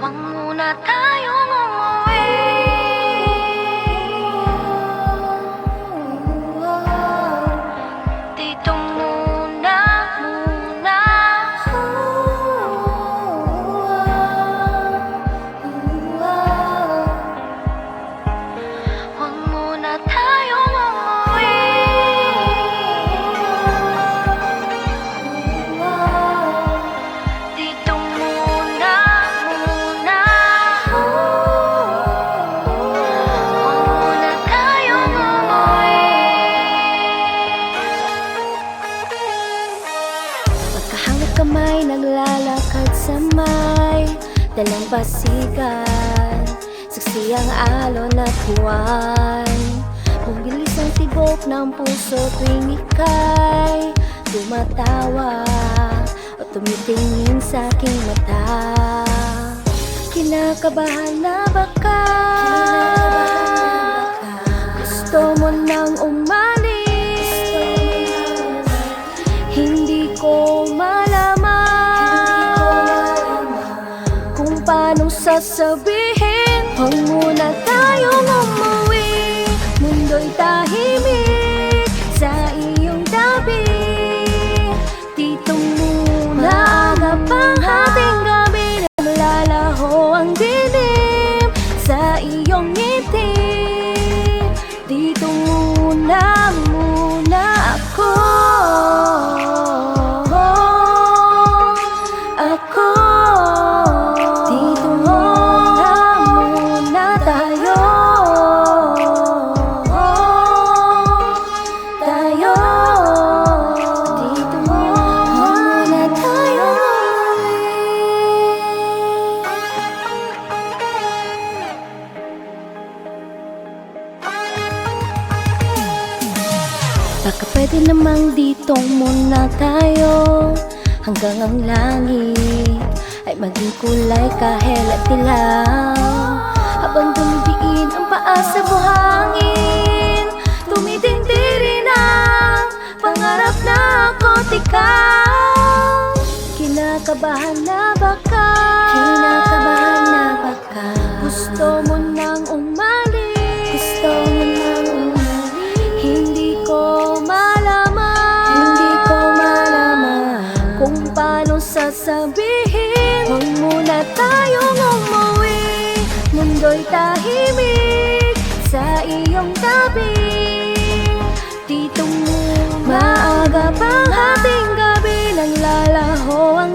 Huwag muna tayong umuwi. Dito muna. Huwag muna tayong umuwi. Dito muna. Huwag muna tayong umuwi. Magkahangap kamay, naglalakad sa may dalang basikan. Saksi ang alon at buwan. Bumilis ang tibok ng puso tuwing ika'y tumatawa o tumitingin sa aking mata. Kinakabahan na baka gusto mo nang umalis. Hindi ko malaman kung paano sasabihin. Huwag muna tayong umuwi. Mundo'y tahimik sa iyong tabi. Dito muna agap ang hating gabi. Naglalaho ang dilim sa iyong ngiti. Dito muna ako. Dito muna tayo. Dito muna tayo. Baka pwede namang dito muna tayo, hanggang ang langit ay maging kulay kahel at dilaw. Habang dumidiin ang paa sa buhangin, tumitindi ang pangarap na ako't ikaw. Kinakabahan na baka gusto mo nang umalis. Hindi ko malaman kung paano sasabihin. Huwag muna tayong umuwi. Mundo'y tahimik sa iyong tabi. Dito muna. Maaga pang hating gabi, naglalaho ang